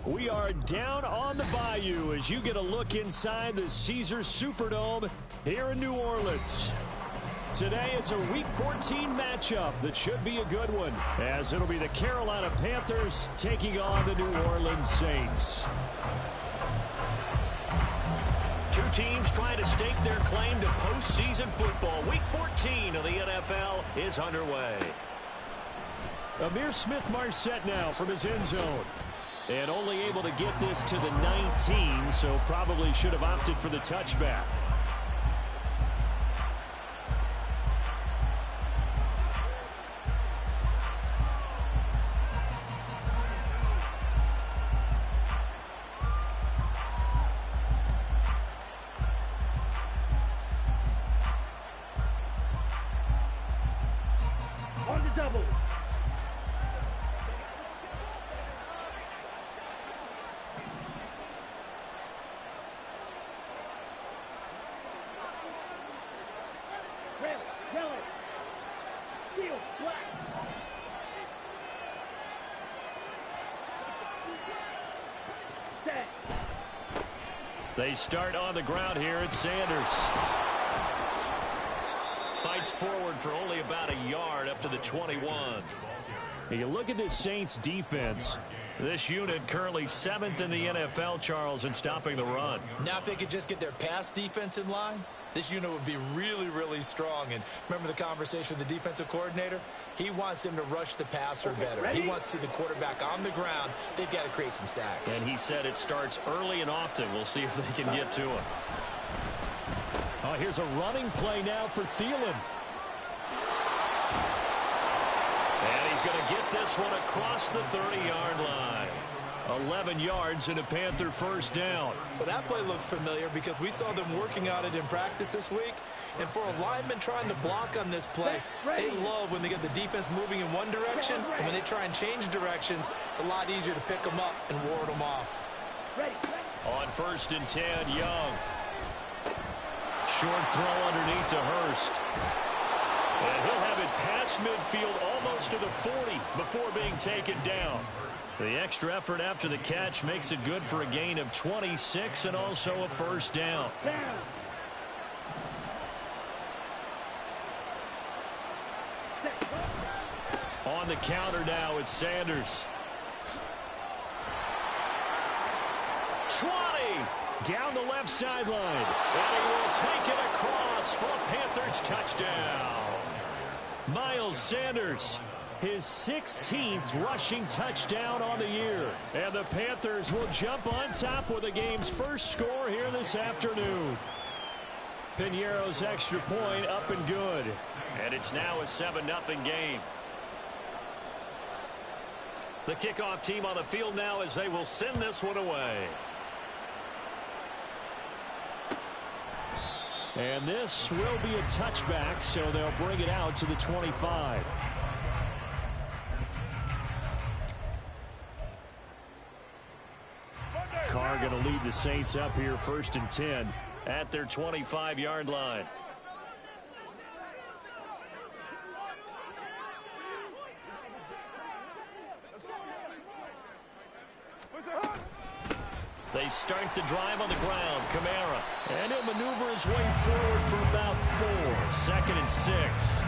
We are down on the bayou as you get a look inside the Caesars Superdome here in New Orleans. Today it's a Week 14 matchup that should be a good one, as it'll be the Carolina Panthers taking on the New Orleans Saints. Two teams trying to stake their claim to postseason football. Week 14 of the NFL is underway. Ihmir Smith-Marsette now from his end zone. And only able to get this to the 19, so probably should have opted for the touchback. On the double. They start on the ground here at Sanders. Fights forward for only about a yard up to the 21. You look at this Saints defense. This unit currently 7th in the NFL, Charles, in stopping the run. Now if they could just get their pass defense in line, this unit would be really, really strong. And remember the conversation with the defensive coordinator? He wants them to rush the passer better. He wants to see the quarterback on the ground. They've got to create some sacks. And he said it starts early and often. We'll see if they can get to him. Oh, here's a running play now for Thielen. And he's going to get this one across the 30-yard line. 11 yards and a Panther first down. Well, that play looks familiar because we saw them working on it in practice this week. And for a lineman trying to block on this play, they love when they get the defense moving in one direction. And when they try and change directions, it's a lot easier to pick them up and ward them off. On 1st and 10, Young. Short throw underneath to Hurst. And he'll have it past midfield almost to the 40 before being taken down. The extra effort after the catch makes it good for a gain of 26 and also a first down. On the counter now, it's Sanders. 20 down the left sideline. And he will take it across for a Panthers touchdown. Miles Sanders, his 16th rushing touchdown on the year. And the Panthers will jump on top with the game's first score here this afternoon. Piñeiro's extra point up and good. And it's now a 7-0 game. The kickoff team on the field now as they will send this one away. And this will be a touchback, so they'll bring it out to the 25. Carr going to lead the Saints up here 1st and 10 at their 25-yard line. They start the drive on the ground. Kamara. And he'll maneuver his way forward for about 4. 2nd and 6.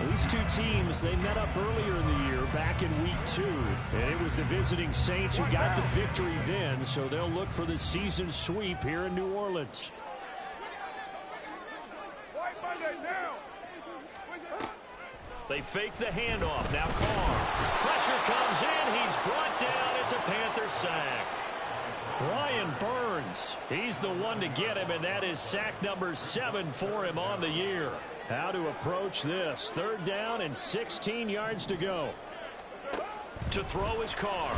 These two teams, they met up earlier in the year back in week 2. And it was the visiting Saints who got the victory then, so they'll look for the season sweep here in New Orleans. They fake the handoff. Now Carr. Pressure comes in. He's brought down. It's a Panther sack. Brian Burns, he's the one to get him, and that is sack number 7 for him on the year. How to approach this. 3rd down and 16 yards to go. To throw is Carr.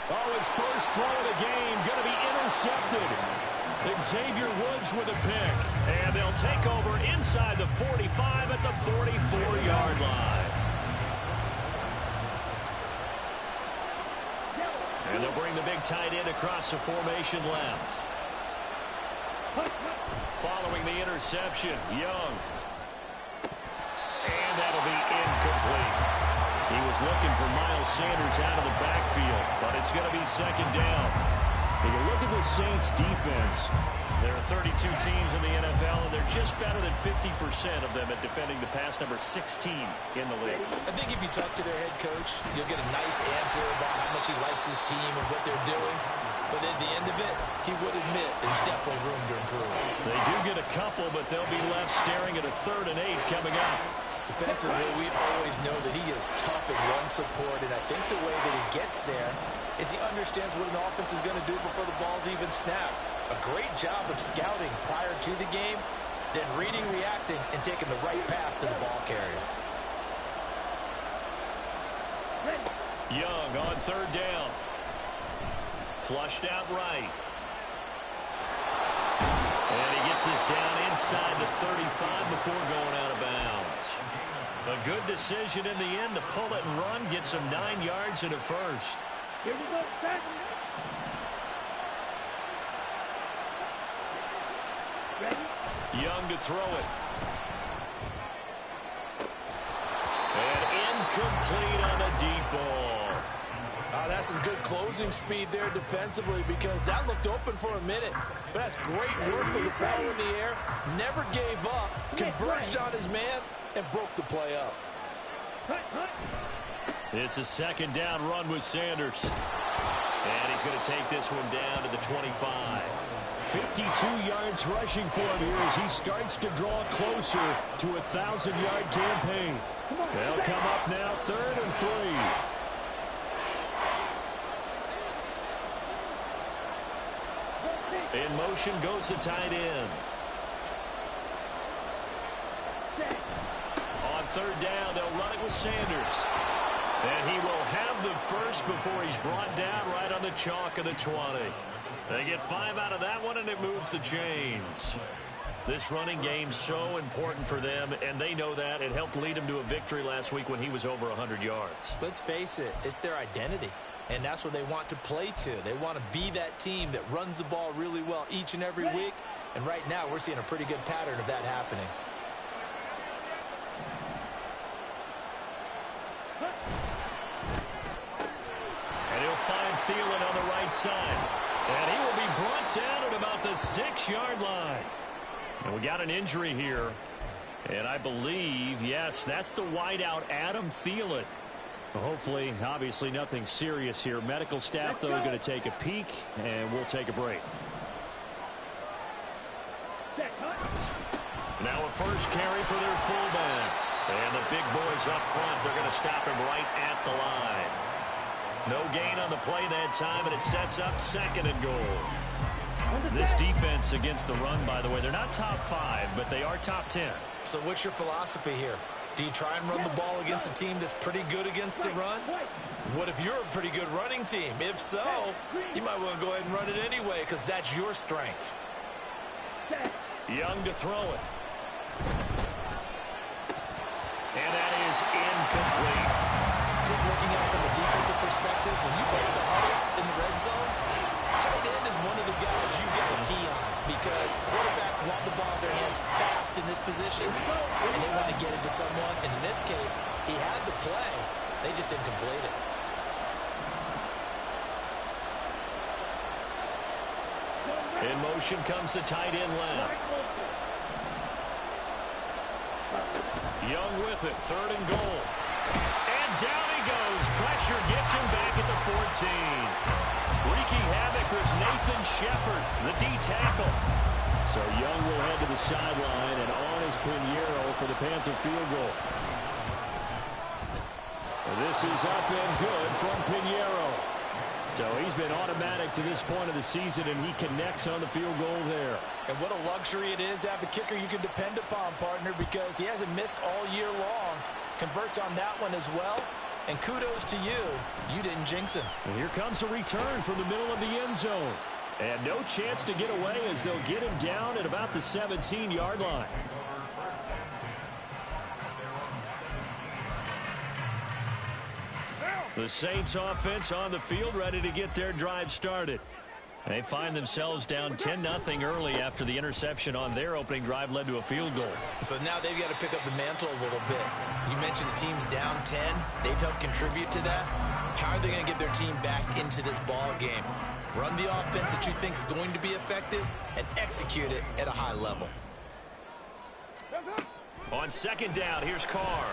Oh, his first throw of the game going to be intercepted. Xavier Woods with a pick. And they'll take over inside the 45 at the 44-yard line. And they'll bring the big tight end across the formation left. Following the interception, Young. And that'll be was looking for Miles Sanders out of the backfield, but it's going to be second down. When you look at the Saints defense, there are 32 teams in the NFL, and they're just better than 50% of them at defending the pass, number 16 in the league. I think if you talk to their head coach, you'll get a nice answer about how much he likes his team and what they're doing. But at the end of it, he would admit there's definitely room to improve. They do get a couple, but they'll be left staring at a 3rd and 8 coming up. Defensively, we always know that he is tough at run support, and I think the way that he gets there is he understands what an offense is going to do before the ball's even snapped. A great job of scouting prior to the game, then reading, reacting, and taking the right path to the ball carrier. Young on 3rd down. Flushed out right. And he gets us down inside the 35 before going out of bounds. A good decision in the end to pull it and run, get some 9 yards and a first. Here we go, back. Ready? Young to throw it. And incomplete on a deep ball. That's some good closing speed there defensively because that looked open for a minute. But that's great work with the ball in the air. Never gave up, converged on his man, and broke the play up. It's a 2nd down run with Sanders. And he's going to take this one down to the 25. 52 yards rushing for him here as he starts to draw closer to a 1,000-yard campaign. They'll come up now 3rd and 3. In motion goes the tight end. On 3rd down, they'll run it with Sanders. And he will have the first before he's brought down right on the chalk of the 20. They get 5 out of that one, and it moves the chains. This running game's so important for them, and they know that. It helped lead them to a victory last week when he was over 100 yards. Let's face it, it's their identity. And that's what they want to play to. They want to be that team that runs the ball really well each and every week. And right now, we're seeing a pretty good pattern of that happening. And he'll find Thielen on the right side. And he will be brought down at about the 6-yard line. And we got an injury here. And I believe, yes, that's the wideout, Adam Thielen. Well, hopefully, obviously, nothing serious here. Medical staff, though, are going to take a peek, and we'll take a break. Now a first carry for their fullback. And the big boys up front, they're going to stop him right at the line. No gain on the play that time, and it sets up 2nd and goal. This defense against the run, by the way, they're not top 5, but they are top 10. So what's your philosophy here? Do you try and run the ball against a team that's pretty good against the run? What if you're a pretty good running team? If so, you might want to go ahead and run it anyway because that's your strength. Young to throw it. And that is incomplete. Just looking at it from a defensive perspective, when you break the huddle in the red zone, tight end is one of the guys you've got to key on because quarterbacks want the ball in their hands fast in this position, and they want to get it to someone. And in this case, he had the play. They just didn't complete it. In motion comes the tight end left. Young with it, 3rd and goal. And down he goes. Pressure gets him back at the 14. Wreaking havoc was Nathan Shepard, the D tackle. So Young will head to the sideline, and on is Pinheiro for the Panther field goal. This is up and good from Pinheiro. So he's been automatic to this point of the season, and he connects on the field goal there. And what a luxury it is to have a kicker you can depend upon, partner, because he hasn't missed all year long. Converts on that one as well. And kudos to you. You didn't jinx him. And here comes a return from the middle of the end zone. And no chance to get away as they'll get him down at about the 17-yard line. The Saints offense on the field ready to get their drive started. They find themselves down 10-0 early after the interception on their opening drive led to a field goal. So now they've got to pick up the mantle a little bit. You mentioned the team's down 10. They've helped contribute to that. How are they going to get their team back into this ball game? Run the offense that you think is going to be effective and execute it at a high level. On second down, here's Carr.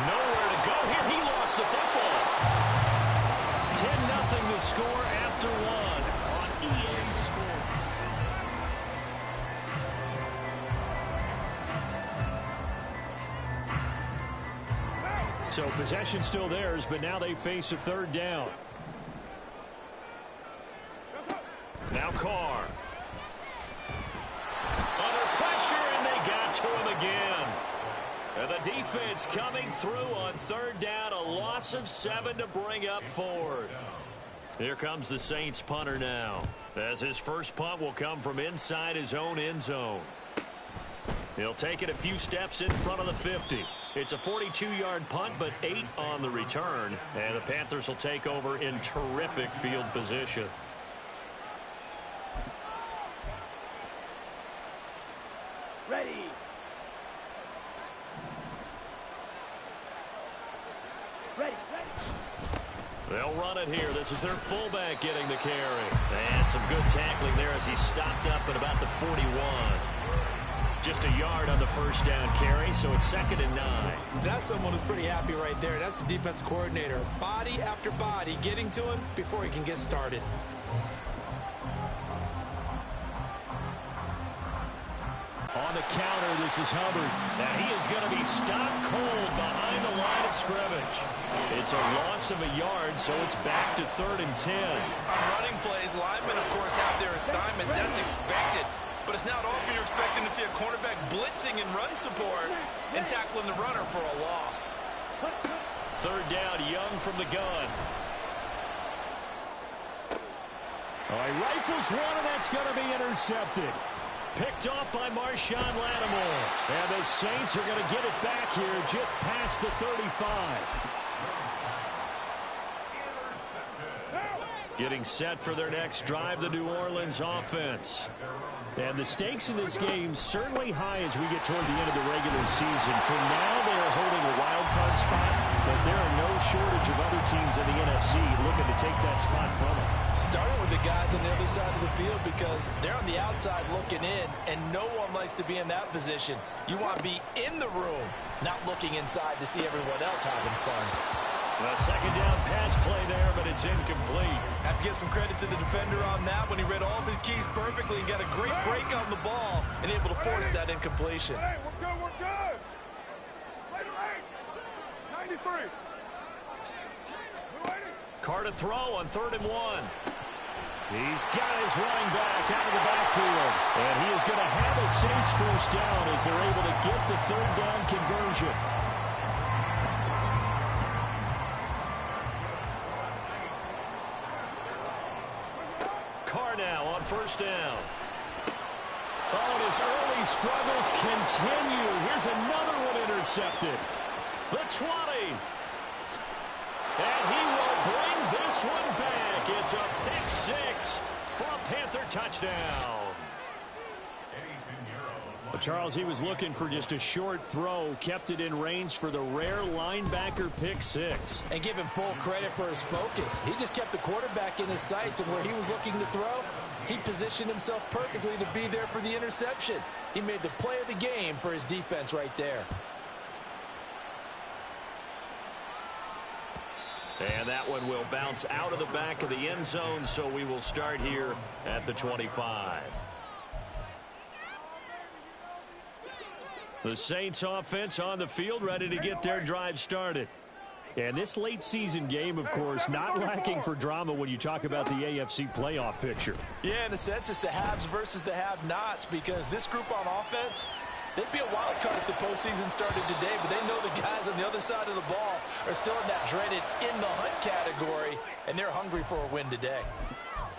Nowhere to go here. He lost the football. 10-0 the score after one on EA Sports. So possession still theirs, but now they face a third down. Now Carr. Under pressure, and they got to him again. And the defense coming through on third down, a loss of 7 to bring up fourth. Here comes the Saints punter now, as his first punt will come from inside his own end zone. He'll take it a few steps in front of the 50. It's a 42-yard punt, but 8 on the return. And the Panthers will take over in terrific field position. Ready. Ready. They'll run it here. This is their fullback getting the carry. And some good tackling there as he stopped up at about the 41. Just a yard on the first down carry, so it's 2nd and 9. That's someone who's pretty happy right there. That's the defense coordinator. Body after body getting to him before he can get started. On the counter, this is Hubbard. And he is going to be stopped cold behind the line of scrimmage. It's a loss of a yard, so it's back to 3rd and 10. On running plays, linemen, of course, have their assignments. That's expected. But it's not often you're expecting to see a cornerback blitzing in run support and tackling the runner for a loss. 3rd down, Young from the gun. All right, rifles one, and that's going to be intercepted. Picked off by Marshawn Lattimore. And the Saints are going to get it back here just past the 35. Getting set for their next drive, the New Orleans offense. And the stakes in this game certainly high as we get toward the end of the regular season. For now, they are holding a wild card spot, but there are no shortage of other teams in the NFC looking to take that spot from them. Starting with the guys on the other side of the field because they're on the outside looking in, and no one likes to be in that position. You want to be in the room, not looking inside to see everyone else having fun. A second down pass play there, but it's incomplete. Have to give some credit to the defender on that when he read all of his keys perfectly and got a great break on the ball and able to force that incompletion. Hey, we're good, we're good. Wait. 93. Carr to throw on 3rd and 1. He's got his running back out of the backfield. And he is going to have a Saints first down as they're able to get the 3rd down conversion. Carr now on 1st down. Oh, and his early struggles continue. Here's another one intercepted. The 20. And he will bring this one back. It's a pick 6 for a Panther touchdown. Well, Charles, he was looking for just a short throw, kept it in range for the rare linebacker pick 6. And give him full credit for his focus. He just kept the quarterback in his sights, and where he was looking to throw, he positioned himself perfectly to be there for the interception. He made the play of the game for his defense right there. And that one will bounce out of the back of the end zone, so we will start here at the 25. The Saints offense on the field, ready to get their drive started. And this late season game, of course, not lacking for drama when you talk about the AFC playoff picture. Yeah, in a sense, it's the haves versus the have-nots because this group on offense, they'd be a wild card if the postseason started today, but they know the guys on the other side of the ball are still in that dreaded in-the-hunt category, and they're hungry for a win today.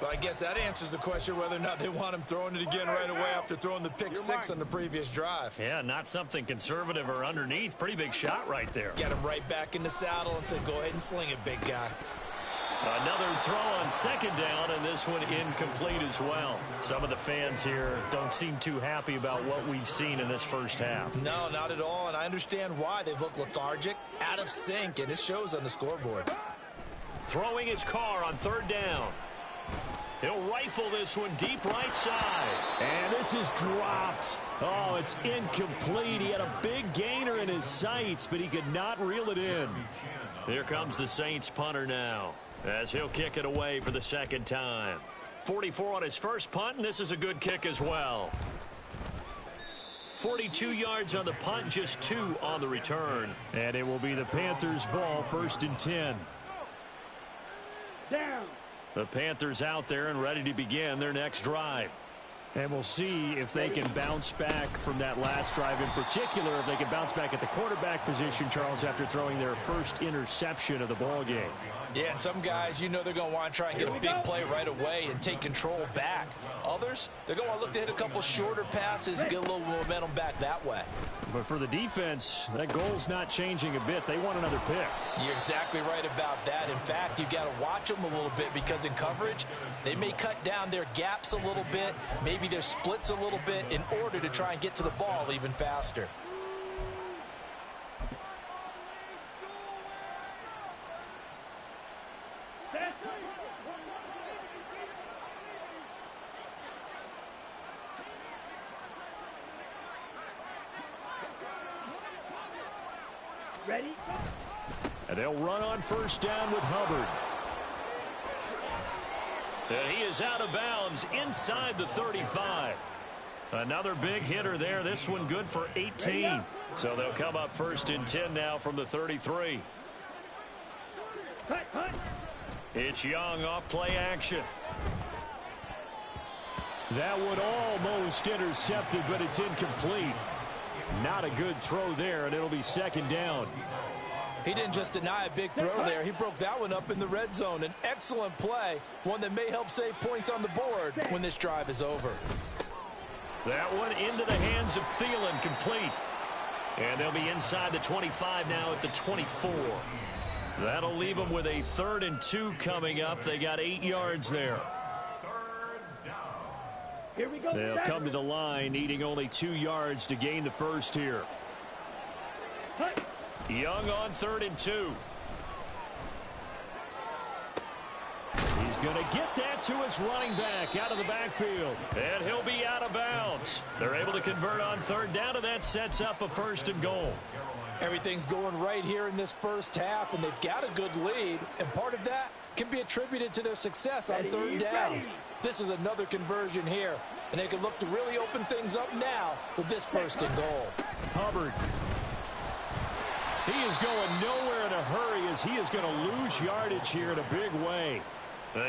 But I guess that answers the question whether or not they want him throwing it again right away after throwing the pick 6 on the previous drive. Yeah, not something conservative or underneath. Pretty big shot right there. Get him right back in the saddle and say, go ahead and sling it, big guy. Another throw on second down, and this one incomplete as well. Some of the fans here don't seem too happy about what we've seen in this first half. No, not at all, and I understand why. They've looked lethargic, out of sync, and it shows on the scoreboard. Throwing his car on third down. He'll rifle this one deep right side. And this is dropped. Oh, it's incomplete. He had a big gainer in his sights, but he could not reel it in. Here comes the Saints punter now, as he'll kick it away for the second time. 44 on his first punt, and this is a good kick as well. 42 yards on the punt, just 2 on the return. And it will be the Panthers' ball, 1st and 10. Down. The Panthers out there and ready to begin their next drive. And we'll see if they can bounce back from that last drive, in particular if they can bounce back at the quarterback position, Charles, after throwing their first interception of the ball game. Yeah, and some guys, you know they're going to want to try and get a big play right away and take control back. Others, they're going to look to hit a couple shorter passes, get a little momentum back that way. But for the defense, that goal's not changing a bit. They want another pick. You're exactly right about that. In fact, you got to watch them a little bit because in coverage, they may cut down their gaps a little bit, maybe their splits a little bit in order to try and get to the ball even faster. Ready? And they'll run on first down with Hubbard. And he is out of bounds inside the 35. Another big hitter there. This one good for 18. So they'll come up 1st and 10 now from the 33. It's Young off play action. That one almost intercepted, but it's incomplete. Not a good throw there, and it'll be 2nd down. He didn't just deny a big throw there. He broke that one up in the red zone. An excellent play, one that may help save points on the board when this drive is over. That one into the hands of Thielen, complete. And they'll be inside the 25 now at the 24. That'll leave them with a 3rd and 2 coming up. They got 8 yards there. Here we go. They'll come to the line, needing only 2 yards to gain the first here. Young on 3rd and 2. He's going to get that to his running back out of the backfield. And he'll be out of bounds. They're able to convert on 3rd down, and that sets up a 1st and goal. Everything's going right here in this first half, and they've got a good lead. And part of that can be attributed to their success on 3rd down. This is another conversion here, and they can look to really open things up now with this 1st and goal. Hubbard. He is going nowhere in a hurry as he is going to lose yardage here in a big way.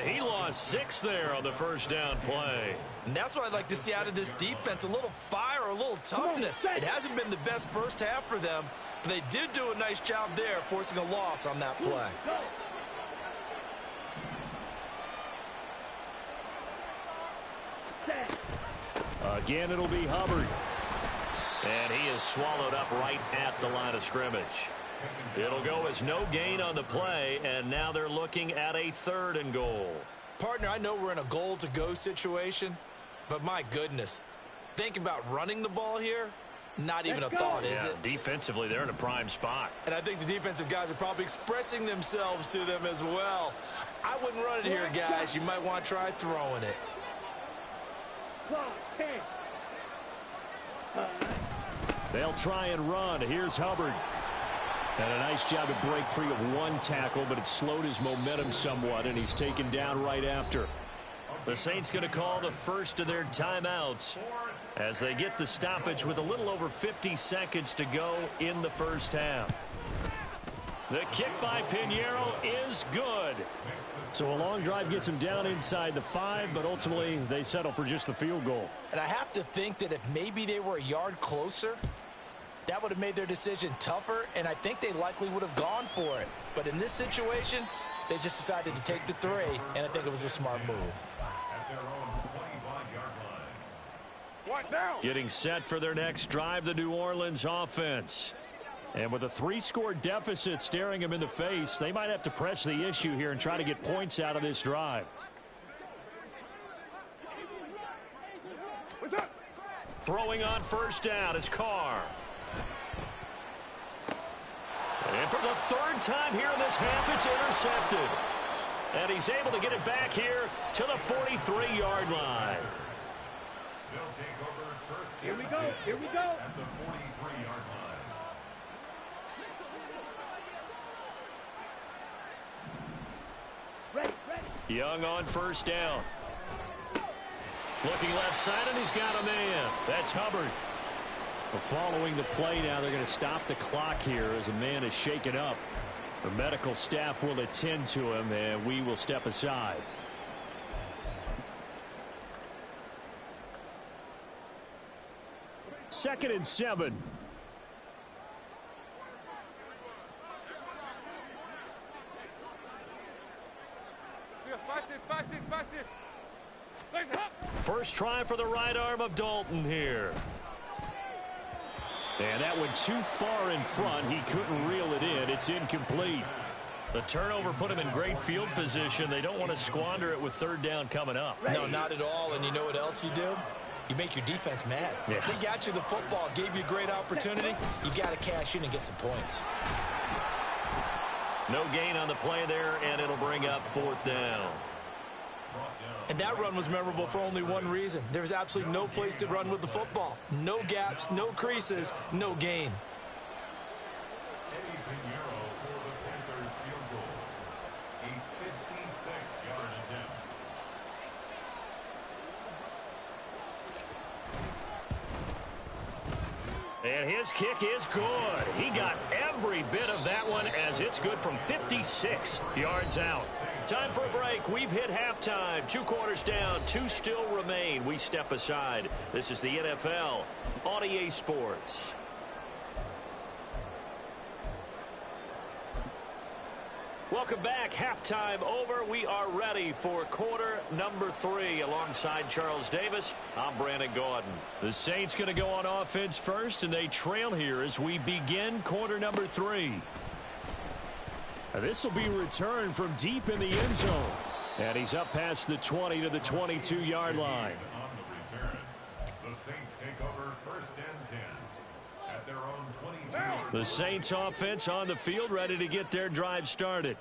He lost 6 there on the 1st down play. And that's what I'd like to see out of this defense, a little fire, a little toughness. It hasn't been the best first half for them, but they did do a nice job there forcing a loss on that play. Again, it'll be Hubbard. And he is swallowed up right at the line of scrimmage. It'll go as no gain on the play, and now they're looking at a 3rd and goal. Partner, I know we're in a goal-to-go situation, but my goodness, think about running the ball here. Not even a thought, is it? Defensively, they're in a prime spot. And I think the defensive guys are probably expressing themselves to them as well. I wouldn't run it here, guys. You might want to try throwing it. They'll try and run. Here's Hubbard. And a nice job to break free of 1 tackle, but it slowed his momentum somewhat, and he's taken down right after. The Saints going to call the first of their timeouts as they get the stoppage with a little over 50 seconds to go in the first half. The kick by Pinheiro is good. So a long drive gets him down inside the 5, but ultimately they settle for just the field goal. And I have to think that if maybe they were a yard closer, that would have made their decision tougher, and I think they likely would have gone for it. But in this situation, they just decided to take the 3, and I think it was a smart move. One down. Getting set for their next drive, the New Orleans offense. And with a 3-score deficit staring him in the face, they might have to press the issue here and try to get points out of this drive. Throwing on first down is Carr. And for the 3rd time here in this half, it's intercepted. And he's able to get it back here to the 43-yard line. Here we go. Here we go. At the 43-yard line. Ready. Young on first down. Looking left side, and he's got a man. That's Hubbard. Well, following the play now, they're going to stop the clock here as a man is shaken up. The medical staff will attend to him, and we will step aside. Second and 7. First try for the right arm of Dalton here. And that went too far in front. He couldn't reel it in. It's incomplete. The turnover put him in great field position. They don't want to squander it with 3rd down coming up. No, not at all. And you know what else you do? You make your defense mad. Yeah. They got you the football, gave you a great opportunity. You got to cash in and get some points. No gain on the play there, and it'll bring up 4th down. And that run was memorable for only one reason. There's absolutely no place to run with the football. No gaps, no creases, no gain. Eddie Pinheiro for the Panthers field goal. A 56-yard attempt. And his kick is good. He got every bit of that one as it's good from 56 yards out. Time for a break. We've hit halftime. 2 quarters down. 2 still remain. We step aside. This is the NFL on EA Sports. Welcome back. Halftime over. We are ready for quarter number 3 alongside Charles Davis. I'm Brandon Gaudin. The Saints going to go on offense first, and they trail here as we begin quarter number 3. This will be returned from deep in the end zone. And he's up past the 20 to the 22-yard line. On the return, the Saints take over 1st and 10 at their own 22. The Saints offense on the field, ready to get their drive started.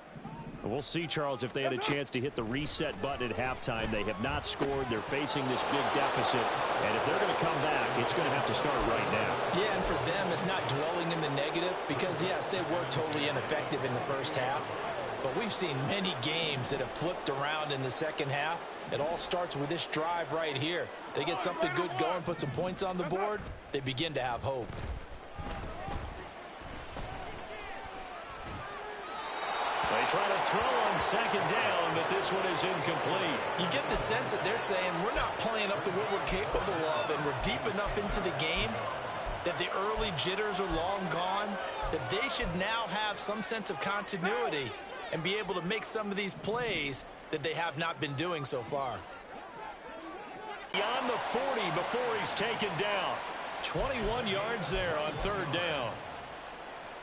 We'll see, Charles, if they had a chance to hit the reset button at halftime. They have not scored. They're facing this big deficit. And if they're going to come back, it's going to have to start right now. Yeah, and for them, it's not dwelling in the negative because, yes, they were totally ineffective in the first half. But we've seen many games that have flipped around in the second half. It all starts with this drive right here. They get something good going, put some points on the board, they begin to have hope. They try to throw on 2nd down, but this one is incomplete. You get the sense that they're saying we're not playing up to what we're capable of, and we're deep enough into the game that the early jitters are long gone, that they should now have some sense of continuity and be able to make some of these plays that they have not been doing so far. Beyond the 40 before he's taken down. 21 yards there on 3rd down.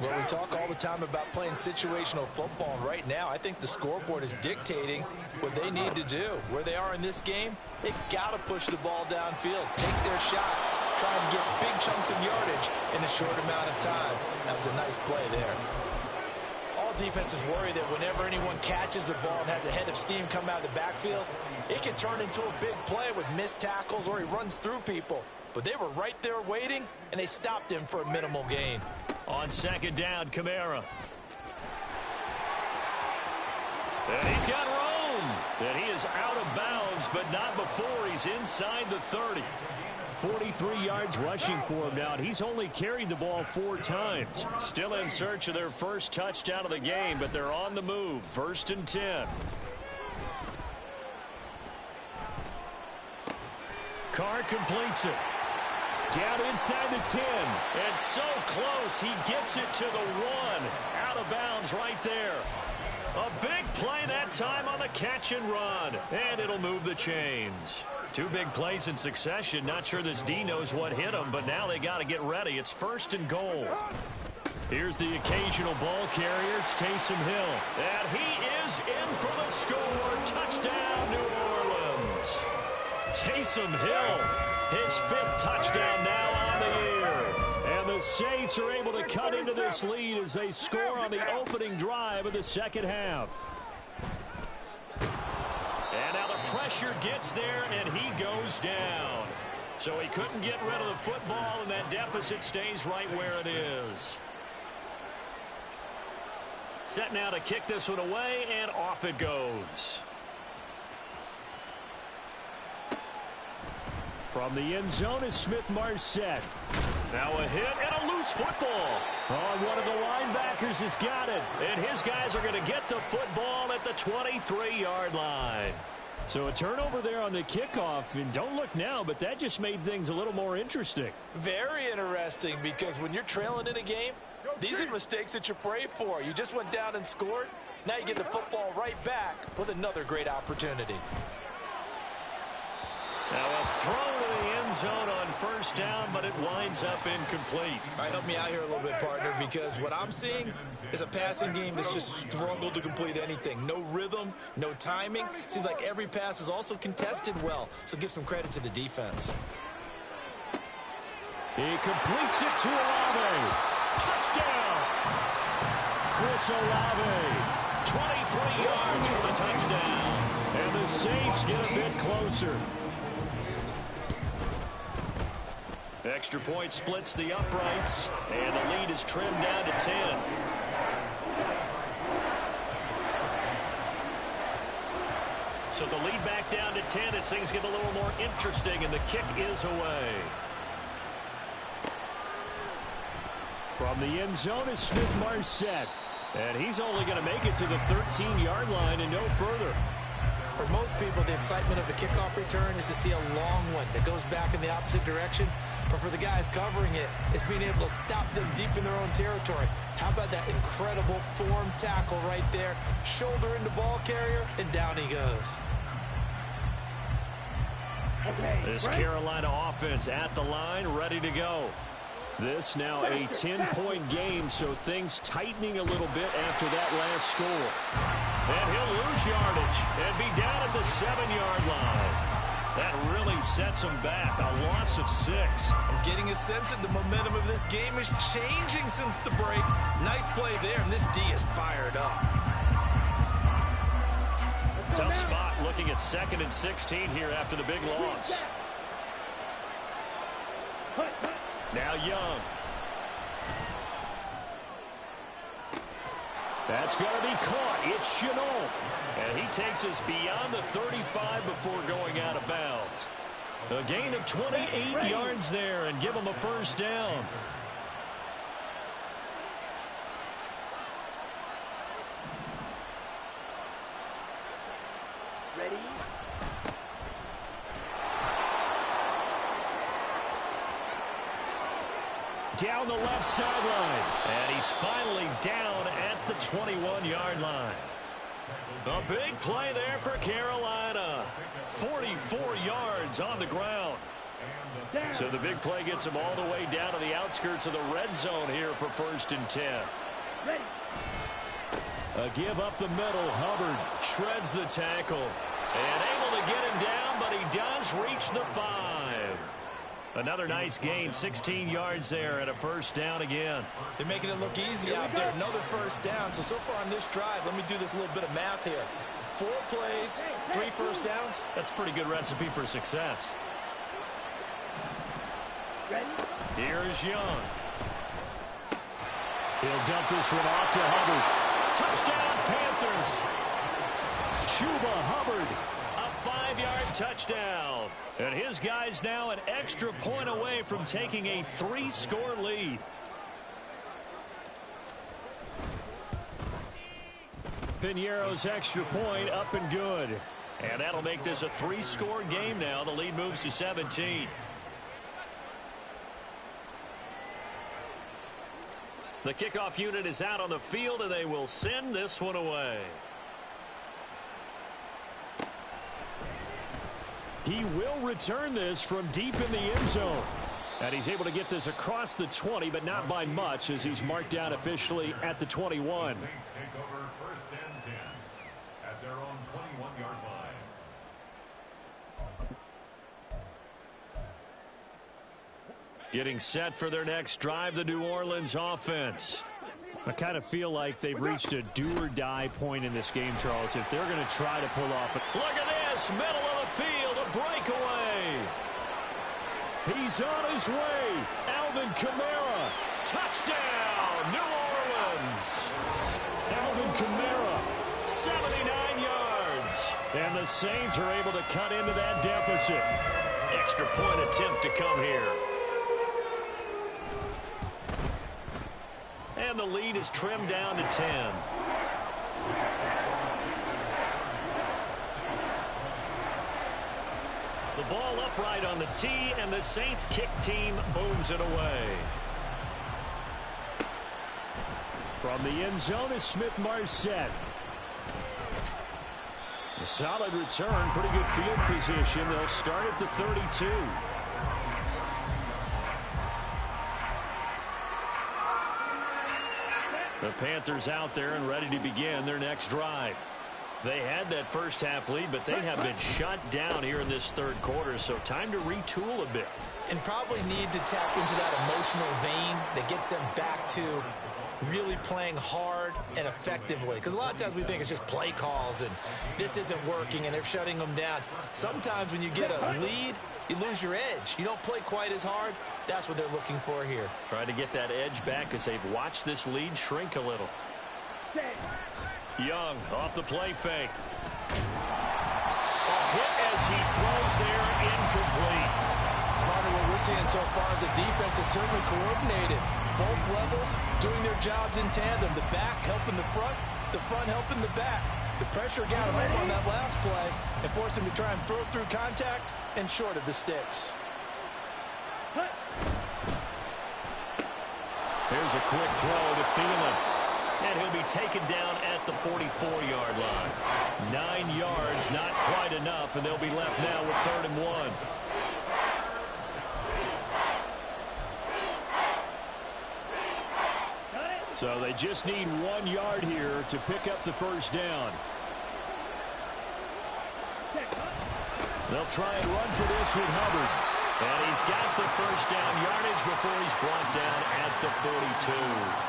Well, we talk all the time about playing situational football, and right now I think the scoreboard is dictating what they need to do. Where they are in this game, they've got to push the ball downfield, take their shots, try and get big chunks of yardage in a short amount of time. That was a nice play there. All defenses worry that whenever anyone catches the ball and has a head of steam come out of the backfield, it can turn into a big play with missed tackles or he runs through people. But they were right there waiting, and they stopped him for a minimal gain. On 2nd down, Kamara. And he's got room. And he is out of bounds, but not before he's inside the 30. 43 yards rushing for him now. He's only carried the ball 4 times. Still in search of their first touchdown of the game, but they're on the move. 1st and 10. Carr completes it. Down inside the 10. And so close, he gets it to the 1. Out of bounds right there. A big play that time on the catch and run. And it'll move the chains. 2 big plays in succession. Not sure this D knows what hit him, but now they got to get ready. It's 1st and goal. Here's the occasional ball carrier. It's Taysom Hill. And he is in for the score. Touchdown, New Orleans. Taysom Hill, his 5th touchdown now on the year. And the Saints are able to cut into this lead as they score on the opening drive of the second half. And now the pressure gets there, and he goes down. So he couldn't get rid of the football, and that deficit stays right where it is. Set now to kick this one away, and off it goes. From the end zone is Smith-Marsette. Now a hit and a loose football. Oh, one of the linebackers has got it. And his guys are going to get the football at the 23-yard line. So a turnover there on the kickoff. And don't look now, but that just made things a little more interesting. Very interesting, because when you're trailing in a game, these are mistakes that you pray for. You just went down and scored. Now you get the football right back with another great opportunity. Now a throw to the end zone on first down, but it winds up incomplete. All right, help me out here a little bit, partner, because what I'm seeing is a passing game that's just struggled to complete anything. No rhythm, no timing. Seems like every pass is also contested well, so give some credit to the defense. He completes it to Olave. Touchdown! Chris Olave, 23 yards for the touchdown. And the Saints get a bit closer. Extra point splits the uprights, and the lead is trimmed down to 10. So the lead back down to 10 as things get a little more interesting, and the kick is away. From the end zone is Smith-Marsette, and he's only going to make it to the 13-yard line and no further. For most people, the excitement of a kickoff return is to see a long one that goes back in the opposite direction. But for the guys covering it, it's being able to stop them deep in their own territory. How about that incredible form tackle right there? Shoulder into ball carrier, and down he goes. This Carolina offense at the line, ready to go. This now a 10-point game, so things tightening a little bit after that last score. And he'll lose yardage and be down at the 7-yard line. That really sets him back, a loss of 6. I'm getting a sense that the momentum of this game is changing since the break. Nice play there, and this D is fired up. Tough spot looking at 2nd and 16 here after the big loss. Now Young. That's going to be caught. It's Shenault. And he takes us beyond the 35 before going out of bounds. A gain of 28 yards there and give him a first down. Ready? Down the left sideline. And he's finally down at the 21-yard line. A big play there for Carolina. 44 yards on the ground. So the big play gets him all the way down to the outskirts of the red zone here for 1st and 10. Ready? A give up the middle. Hubbard shreds the tackle. And able to get him down, but he does reach the 5. Another nice gain, 16 yards there, and a first down again. They're making it look easy out there. Another first down. So far on this drive, let me do this little bit of math here. 4 plays, 3 first downs. That's a pretty good recipe for success. Ready? Here's Young. He'll dump this one off to Hubbard. Touchdown, Panthers. Chuba Hubbard, a 5-yard touchdown. And his guys now an extra point away from taking a 3-score lead. Piñeiro's extra point up and good. And that'll make this a 3-score game now. The lead moves to 17. The kickoff unit is out on the field, and they will send this one away. He will return this from deep in the end zone. And he's able to get this across the 20, but not by much, as he's marked down officially at the 21. The Saints take over 1st and 10 at their own 21-yard line. Getting set for their next drive, the New Orleans offense. I kind of feel like they've reached a do-or-die point in this game, Charles, if they're going to try to pull off it. Look at this, middle of the field, a breakaway. He's on his way. Alvin Kamara. Touchdown, New Orleans. Alvin Kamara, 79 yards. And the Saints are able to cut into that deficit. Extra point attempt to come here. And the lead is trimmed down to 10. The ball upright on the tee, and the Saints kick team booms it away. From the end zone is Smith-Marset. A solid return, pretty good field position. They'll start at the 32. The Panthers out there and ready to begin their next drive. They had that first half lead, but they have been shut down here in this third quarter, so time to retool a bit. And probably need to tap into that emotional vein that gets them back to really playing hard and effectively. Because a lot of times we think it's just play calls and this isn't working and they're shutting them down. Sometimes when you get a lead, you lose your edge. You don't play quite as hard. That's what they're looking for here. Trying to get that edge back as they've watched this lead shrink a little. Young off the play fake. A hit as he throws there, incomplete. Part of what we're seeing so far is the defense is certainly coordinated. Both levels doing their jobs in tandem. The back helping the front helping the back. The pressure got him up on that last play and forced him to try and throw through contact and short of the sticks. Here's a quick throw to Thielen. And he'll be taken down at the 44-yard line. 9 yards, not quite enough, and they'll be left now with 3rd and 1. So they just need 1 yard here to pick up the first down. They'll try and run for this with Hubbard. And he's got the first down yardage before he's brought down at the 42.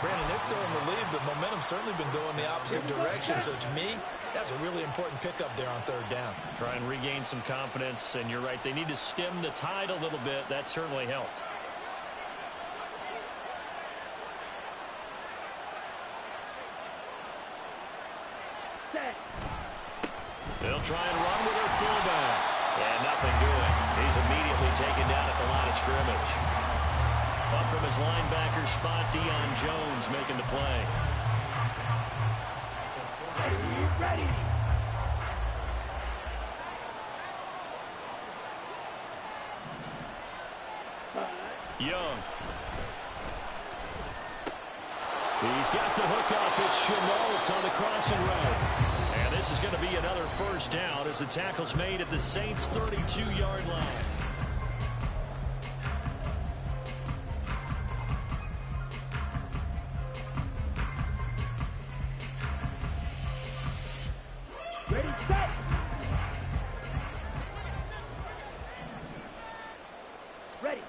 Brandon, they're still in the lead, but momentum's certainly been going the opposite direction. So to me, that's a really important pickup there on 3rd down. Try and regain some confidence, and you're right. They need to stem the tide a little bit. That certainly helped. They'll try and run with their fullback. And nothing doing. He's immediately taken down at the line of scrimmage. Up from his linebacker spot, Deion Jones making the play. Ready. Young. He's got the hook up. It's Shenault on the crossing route. And this is going to be another first down as the tackle's made at the Saints' 32-yard line. Ready, set. Ready.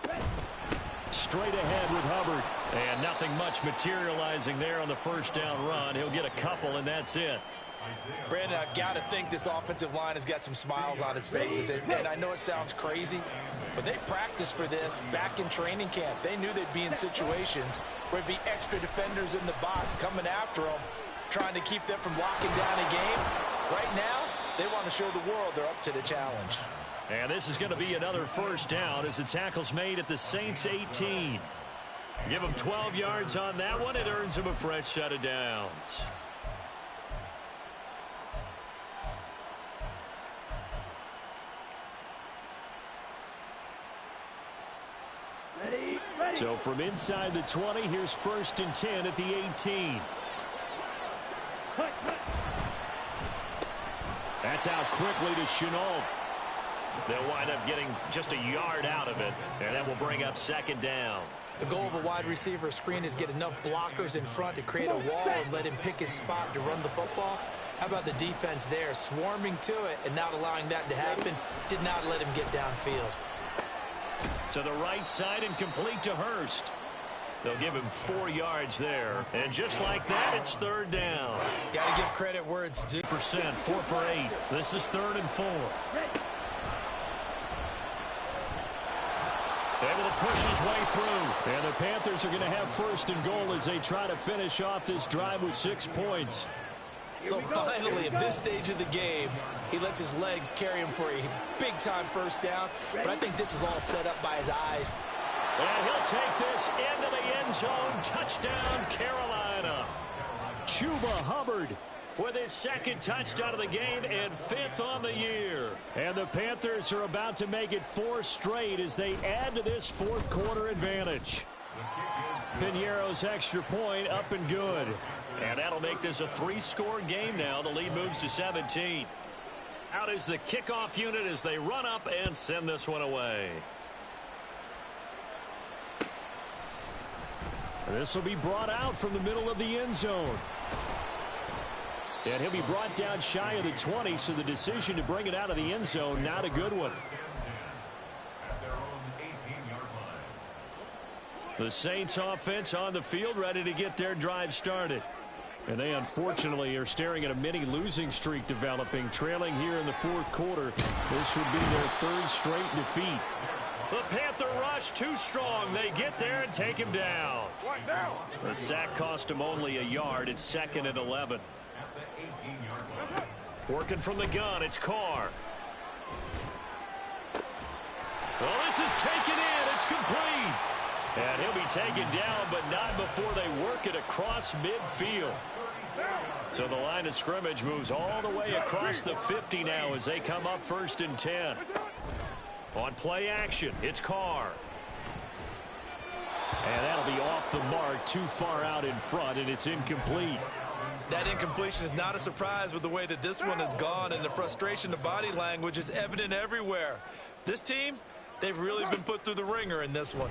Straight ahead with Hubbard. And nothing much materializing there on the first down run. He'll get a couple, and that's it. Brandon, I've got to think this offensive line has got some smiles on its faces. And I know it sounds crazy, but they practiced for this back in training camp. They knew they'd be in situations where there'd be extra defenders in the box coming after them, trying to keep them from locking down a game. Right now, they want to show the world they're up to the challenge. And this is going to be another first down as the tackle's made at the Saints' 18. Give them 12 yards on that one. It earns them a fresh set of downs. Ready. So from inside the 20, here's 1st and 10 at the 18. That's out quickly to Shenault. They'll wind up getting just a yard out of it, and that will bring up second down. The goal of a wide receiver screen is get enough blockers in front to create a wall and let him pick his spot to run the football. How about the defense there, swarming to it and not allowing that to happen? Did not let him get downfield. To the right side and complete to Hurst. They'll give him 4 yards there. And just like that, it's third down. Got to give credit where it's due. 4 for 8. This is 3rd and 4. Able to push his way through. And the Panthers are going to have 1st and goal as they try to finish off this drive with 6 points. So finally, at this stage of the game, he lets his legs carry him for a big-time first down. But I think this is all set up by his eyes. And he'll take this into the end zone. Touchdown, Carolina. Chuba Hubbard with his 2nd touchdown of the game and 5th on the year. And the Panthers are about to make it 4 straight as they add to this 4th quarter advantage. Piñeiro's extra point up and good. And that'll make this a 3-score game now. The lead moves to 17. Out is the kickoff unit as they run up and send this one away. This will be brought out from the middle of the end zone. And he'll be brought down shy of the 20, so the decision to bring it out of the end zone, not a good one. The Saints offense on the field ready to get their drive started. And they unfortunately are staring at a mini losing streak developing, trailing here in the 4th quarter. This would be their 3rd straight defeat. The Panther rush too strong. They get there and take him down. The sack cost him only a yard. It's 2nd and 11. Working from the gun, it's Carr. Well, this is taken in. It's complete. And he'll be taken down, but not before they work it across midfield. So the line of scrimmage moves all the way across the 50 now as they come up 1st and 10. On play action, it's Carr. And that'll be off the mark, too far out in front, and it's incomplete. That incompletion is not a surprise with the way that this one has gone, and the frustration of body language is evident everywhere. This team, they've really been put through the ringer in this one.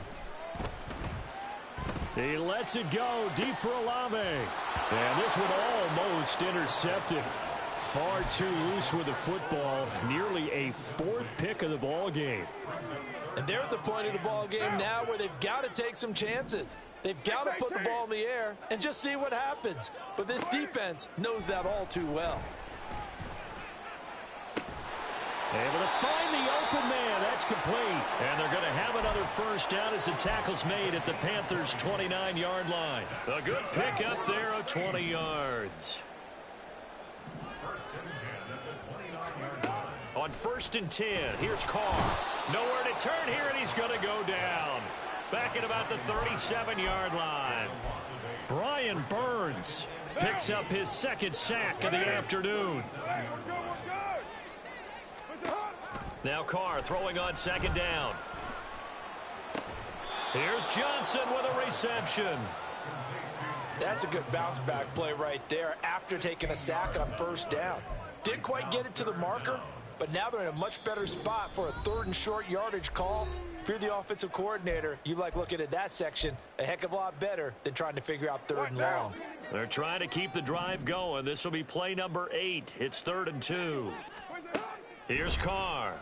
He lets it go deep for Olave. And this one almost intercepted. Far too loose with the football. Nearly a 4th pick of the ball game. And they're at the point of the ball game now where they've got to take some chances. They've got to put the ball in the air and just see what happens. But this defense knows that all too well. Able to find the open man. That's complete. And they're going to have another 1st down as the tackle's made at the Panthers' 29-yard line. A good pick up there of 20 yards. On 1st and 10, here's Carr. Nowhere to turn here, and he's going to go down. Back at about the 37-yard line. Brian Burns picks up his 2nd sack of the afternoon. Now Carr throwing on 2nd down. Here's Johnson with a reception. That's a good bounce back play right there after taking a sack on 1st down. Didn't quite get it to the marker, but now they're in a much better spot for a 3rd and short yardage call. If you're the offensive coordinator, you like looking at that section a heck of a lot better than trying to figure out 3rd and long. They're trying to keep the drive going. This will be play number 8. It's 3rd and 2. Here's Carr.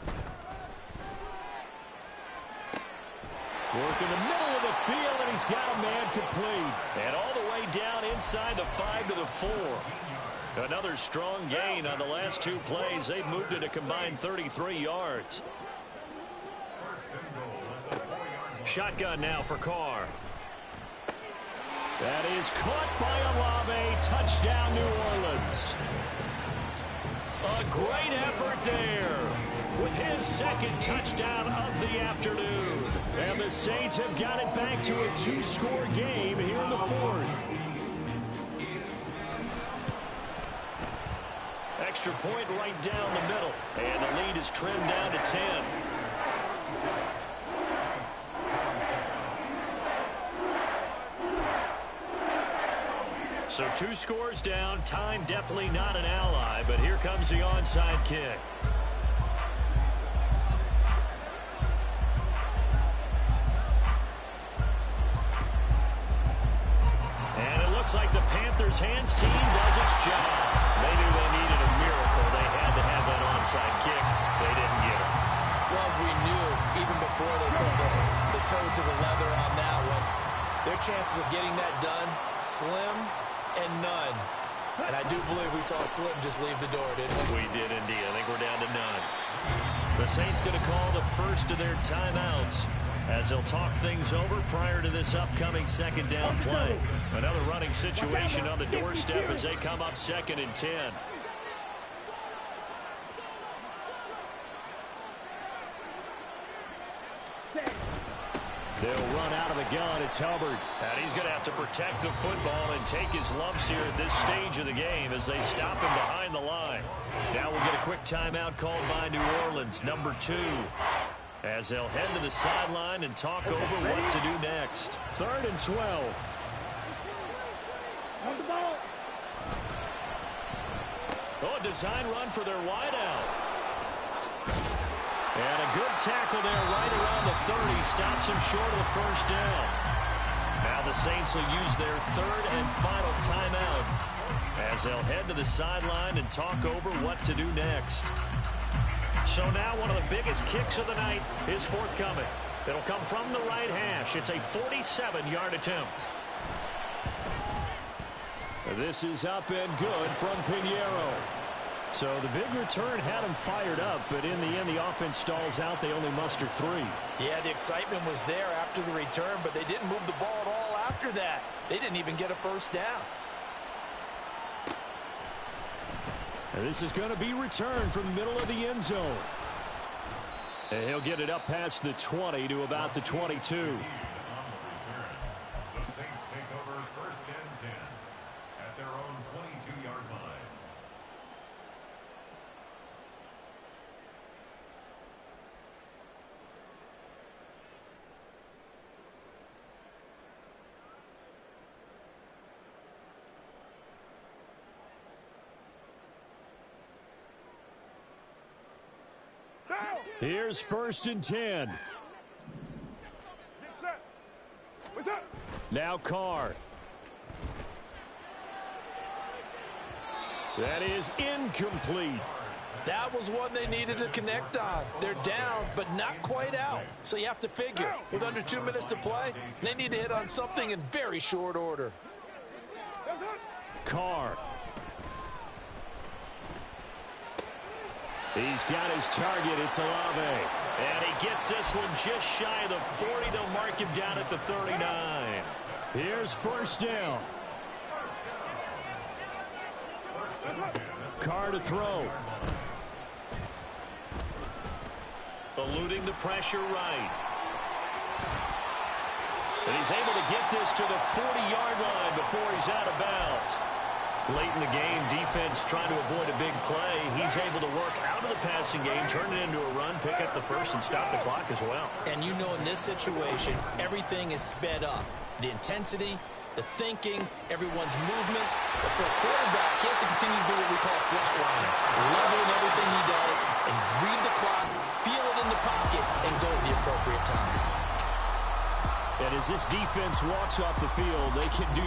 Work in the middle of the field, and he's got a man complete. And all the way down inside the 5 to the 4. Another strong gain on the last 2 plays. They've moved it a combined 33 yards. Shotgun now for Carr. That is caught by Olave. Touchdown, New Orleans. A great effort there with his 2nd touchdown of the afternoon. And the Saints have got it back to a 2-score game here in the 4th. Extra point right down the middle. And the lead is trimmed down to 10. So 2 scores down. Time definitely not an ally, but here comes the onside kick. looks like the Panthers' hands team does its job. They knew they needed a miracle. They had to have that onside kick. They didn't get it. Well, as we knew, even before they put the toe to the leather on that one, their chances of getting that done, slim and none. And I do believe we saw Slim just leave the door, didn't we? We did indeed. I think we're down to none. The Saints going to call the first of their timeouts as they'll talk things over prior to this upcoming second down play. Another running situation on the doorstep as they come up 2nd and 10. They'll run out of the gun. It's Hubbard. And he's going to have to protect the football and take his lumps here at this stage of the game as they stop him behind the line. Now we'll get a quick timeout called by New Orleans, number 2. As they'll head to the sideline and talk over what to do next. 3rd and 12. Oh, a design run for their wideout. And a good tackle there right around the 30. Stops him short of the first down. Now the Saints will use their 3rd and final timeout as they'll head to the sideline and talk over what to do next. So now one of the biggest kicks of the night is forthcoming. It'll come from the right hash. It's a 47-yard attempt. This is up and good from Pinheiro. So the big return had them fired up, but in the end, the offense stalls out. They only muster 3. Yeah, the excitement was there after the return, but they didn't move the ball at all after that. They didn't even get a first down. And this is going to be returned from the middle of the end zone. And he'll get it up past the 20 to about the 22. The Saints take over 1st and 10 at their own 22-yard line. Here's 1st and 10. Get set. What's up? Now Carr. That is incomplete. That was one they needed to connect on. They're down, but not quite out. So you have to figure, with under 2 minutes to play, they need to hit on something in very short order. Carr. He's got his target. It's Olave. And he gets this one just shy of the 40. They'll mark him down at the 39. Here's 1st down. Carr to throw. Eluding the pressure right. And he's able to get this to the 40-yard line before he's out of bounds. Late in the game, defense trying to avoid a big play. He's able to work out of the passing game, turn it into a run, pick up the first, and stop the clock as well. And you know in this situation, everything is sped up. The intensity, the thinking, everyone's movements. But for a quarterback, he has to continue to do what we call flatlining. Level in everything he does and read the clock, feel it in the pocket, and go at the appropriate time. And as this defense walks off the field, they can do